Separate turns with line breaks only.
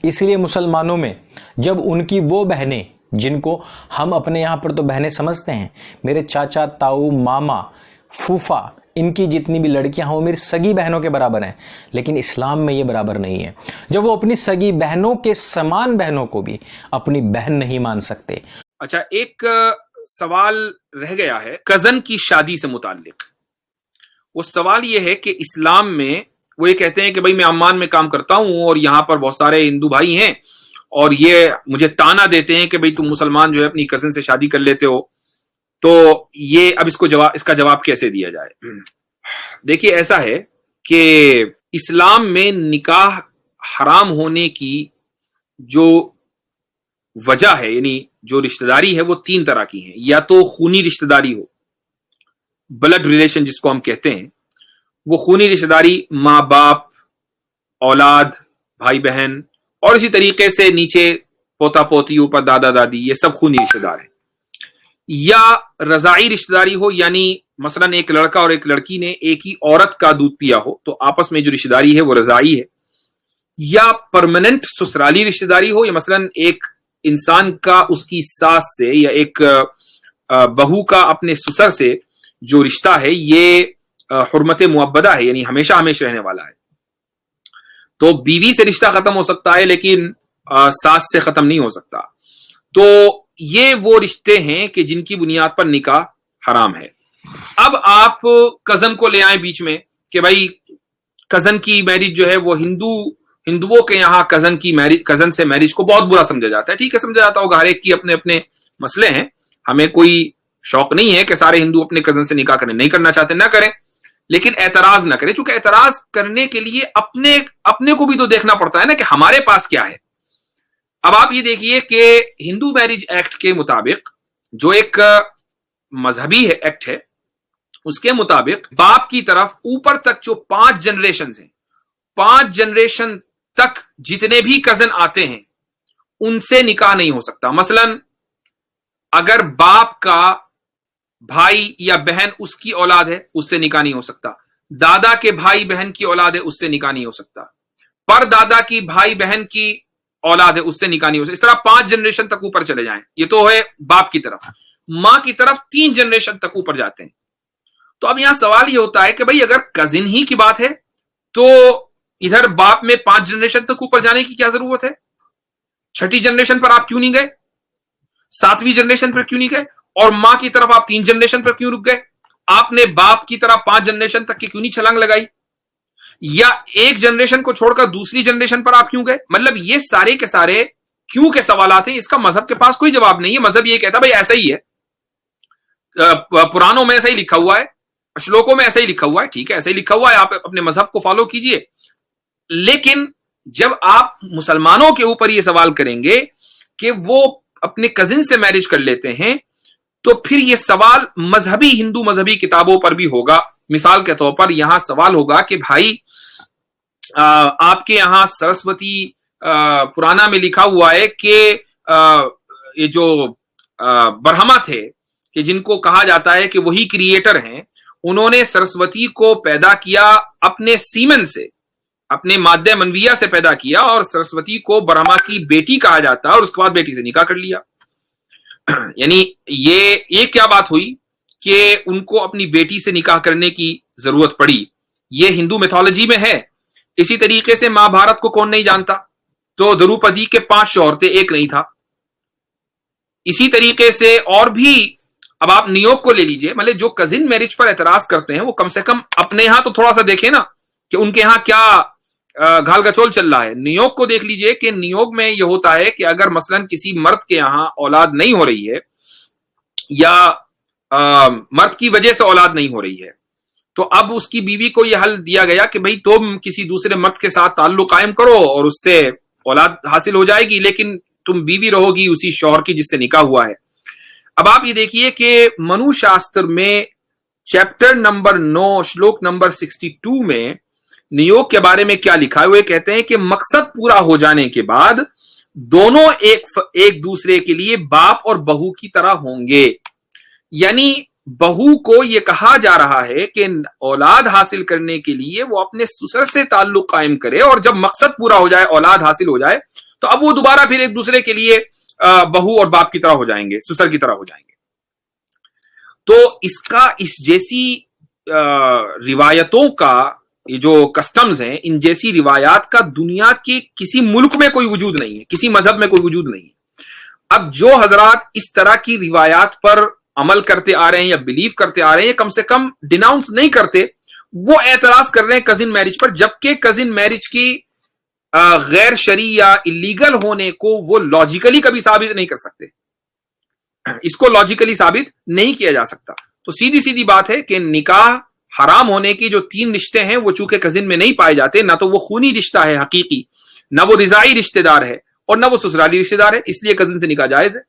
اس لیے مسلمانوں میں جب ان کی وہ بہنیں جن کو ہم اپنے یہاں پر تو بہنیں سمجھتے ہیں، میرے چاچا، تاؤ، ماما، پھوپھا، ان کی جتنی بھی لڑکیاں ہیں وہ میری سگی بہنوں کے برابر ہیں، لیکن اسلام میں یہ برابر نہیں ہے۔ جب وہ اپنی سگی بہنوں کے سمان بہنوں کو بھی اپنی بہن نہیں مان سکتے۔
اچھا، ایک سوال رہ گیا ہے کزن کی شادی سے متعلق۔ وہ سوال یہ ہے کہ اسلام میں وہ یہ کہتے ہیں کہ بھائی میں عمان میں کام کرتا ہوں اور یہاں پر بہت سارے ہندو بھائی ہیں اور یہ مجھے تانا دیتے ہیں کہ بھئی تم مسلمان جو ہے اپنی کزن سے شادی کر لیتے ہو، تو یہ اب اس کا جواب کیسے دیا جائے؟ دیکھیے، ایسا ہے کہ اسلام میں نکاح حرام ہونے کی جو وجہ ہے، یعنی جو رشتہ داری ہے، وہ تین طرح کی ہیں۔ یا تو خونی رشتہ داری ہو، بلڈ ریلیشن جس کو ہم کہتے ہیں، وہ خونی رشتہ داری ماں باپ، اولاد، بھائی بہن، اور اسی طریقے سے نیچے پوتا پوتی، اوپر دادا دادی، یہ سب خونی رشتہ دار ہیں۔ یا رضاعی رشتہ داری ہو، یعنی مثلا ایک لڑکا اور ایک لڑکی نے ایک ہی عورت کا دودھ پیا ہو تو آپس میں جو رشتہ داری ہے وہ رضاعی ہے۔ یا پرماننٹ سسرالی رشتہ داری ہو، یا مثلا ایک انسان کا اس کی ساس سے یا ایک بہو کا اپنے سسر سے جو رشتہ ہے یہ حرمت معبدہ ہے، یعنی ہمیشہ ہمیشہ رہنے والا ہے۔ تو بیوی سے رشتہ ختم ہو سکتا ہے لیکن ساس سے ختم نہیں ہو سکتا۔ تو یہ وہ رشتے ہیں کہ جن کی بنیاد پر نکاح حرام ہے۔ اب آپ کزن کو لے آئیں بیچ میں کہ بھائی کزن کی میرج جو ہے وہ ہندوؤں کے یہاں کزن سے میرج کو بہت برا سمجھا جاتا ہے۔ ٹھیک ہے، سمجھا جاتا ہوگا، ہر ایک کی اپنے اپنے مسئلے ہیں، ہمیں کوئی شوق نہیں ہے کہ سارے ہندو اپنے کزن سے نکاح کریں، نہیں کرنا چاہتے نہ کریں، لیکن اعتراض نہ کریں، چونکہ اعتراض کرنے کے لیے اپنے کو بھی تو دیکھنا پڑتا ہے نا کہ ہمارے پاس کیا ہے۔ اب آپ یہ دیکھیے کہ ہندو میرج ایکٹ کے مطابق، جو ایک مذہبی ایکٹ ہے، اس کے مطابق باپ کی طرف اوپر تک جو 5 جنریشنز ہیں، 5 جنریشن تک جتنے بھی کزن آتے ہیں ان سے نکاح نہیں ہو سکتا۔ مثلا اگر باپ کا بھائی یا بہن اس کی اولاد ہے، اس سے نکاح نہیں ہو سکتا۔ دادا کے بھائی بہن کی اولاد ہے، اس سے نکاح نہیں ہو سکتا۔ پر دادا کی بھائی بہن کی اولاد ہے، اس سے نکاح نہیں ہو سکتا۔ اس طرح 5 جنریشن تک اوپر چلے جائیں، یہ تو ہے باپ کی طرف۔ ماں کی طرف 3 جنریشن تک اوپر جاتے ہیں۔ تو اب یہاں سوال یہ ہوتا ہے کہ بھئی اگر کزن ہی کی بات ہے تو ادھر باپ میں 5 جنریشن تک اوپر جانے کی کیا ضرورت ہے؟ 6ٹھی جنریشن پر آپ کیوں نہیں گئے؟ 7ویں جنریشن پر کیوں نہیں گئے؟ اور ماں کی طرف آپ 3 جنریشن پر کیوں رک گئے؟ آپ نے باپ کی طرف 5 جنریشن تک کی کیوں نہیں چھلانگ لگائی؟ یا ایک جنریشن کو چھوڑ کر دوسری جنریشن پر آپ کیوں گئے؟ مطلب یہ سارے کے سارے کیوں کے سوالات ہیں، اس کا مذہب کے پاس کوئی جواب نہیں ہے۔ مذہب یہ کہتا بھائی ایسا ہی ہے، پرانوں میں ایسا ہی لکھا ہوا ہے، شلوکوں میں ایسا ہی لکھا ہوا ہے، ٹھیک ہے، ایسا ہی لکھا ہوا ہے، آپ اپنے مذہب کو فالو کیجئے۔ لیکن جب آپ مسلمانوں کے اوپر یہ سوال کریں گے کہ وہ اپنے کزن سے میرج کر لیتے ہیں، تو پھر یہ سوال ہندو مذہبی کتابوں پر بھی ہوگا۔ مثال کے طور پر یہاں سوال ہوگا کہ بھائی آپ کے یہاں سرسوتی پرانا میں لکھا ہوا ہے کہ یہ جو برہما تھے کہ جن کو کہا جاتا ہے کہ وہی کریٹر ہیں، انہوں نے سرسوتی کو پیدا کیا اپنے سیمن سے، اپنے مادہ منویہ سے پیدا کیا، اور سرسوتی کو برہما کی بیٹی کہا جاتا ہے، اور اس کے بعد بیٹی سے نکاح کر لیا۔ یعنی یہ کیا بات ہوئی کہ ان کو اپنی بیٹی سے نکاح کرنے کی ضرورت پڑی؟ یہ ہندو میتھولوجی میں ہے۔ اسی طریقے سے مہا بھارت کو کون نہیں جانتا؟ تو دروپدی کے 5 شوہر تھے، ایک نہیں تھا۔ اسی طریقے سے اور بھی، اب آپ نیوگ کو لے لیجئے، مطلب جو کزن میرج پر اعتراض کرتے ہیں وہ کم سے کم اپنے یہاں تو تھوڑا سا دیکھیں نا کہ ان کے یہاں کیا گھال گچول چل رہا ہے۔ نیوگ کو دیکھ لیجئے کہ نیوگ میں یہ ہوتا ہے کہ اگر مثلا کسی مرد کے یہاں اولاد نہیں ہو رہی ہے یا مرد کی وجہ سے اولاد نہیں ہو رہی ہے، تو اب اس کی بیوی کو یہ حل دیا گیا کہ بھئی تم کسی دوسرے مرد کے ساتھ تعلق قائم کرو اور اس سے اولاد حاصل ہو جائے گی، لیکن تم بیوی رہو گی اسی شوہر کی جس سے نکاح ہوا ہے۔ اب آپ یہ دیکھیے کہ منو شاستر میں چیپٹر نمبر 9 شلوک نمبر 62 میں نیوگ کے بارے میں کیا لکھا ہے؟ وہ یہ کہتے ہیں کہ مقصد پورا ہو جانے کے بعد دونوں ایک دوسرے کے لیے باپ اور بہو کی طرح ہوں گے۔ یعنی بہو کو یہ کہا جا رہا ہے کہ اولاد حاصل کرنے کے لیے وہ اپنے سسر سے تعلق قائم کرے، اور جب مقصد پورا ہو جائے، اولاد حاصل ہو جائے، تو اب وہ دوبارہ پھر ایک دوسرے کے لیے بہو اور باپ کی طرح ہو جائیں گے, سسر کی طرح ہو جائیں گے. تو اس جیسی روایتوں کا, یہ جو کسٹمز ہیں, ان جیسی روایات کا دنیا کے کسی ملک میں کوئی وجود نہیں ہے, کسی مذہب میں کوئی وجود نہیں ہے. اب جو حضرات اس طرح کی روایات پر عمل کرتے آ رہے ہیں یا بلیو کرتے آ رہے ہیں, کم سے کم ڈیناؤنس نہیں کرتے, وہ اعتراض کر رہے ہیں کزن میرج پر, جبکہ کزن میرج کی غیر شرعی یا اللیگل ہونے کو وہ لاجیکلی کبھی ثابت نہیں کر سکتے. اس کو لاجیکلی ثابت نہیں کیا جا سکتا. تو سیدھی سیدھی بات ہے کہ نکاح حرام ہونے کی جو 3 رشتے ہیں وہ چونکہ کزن میں نہیں پائے جاتے, نہ تو وہ خونی رشتہ ہے حقیقی, نہ وہ رضائی رشتہ دار ہے, اور نہ وہ سسرالی رشتہ دار ہے, اس لیے کزن سے نکاح جائز ہے.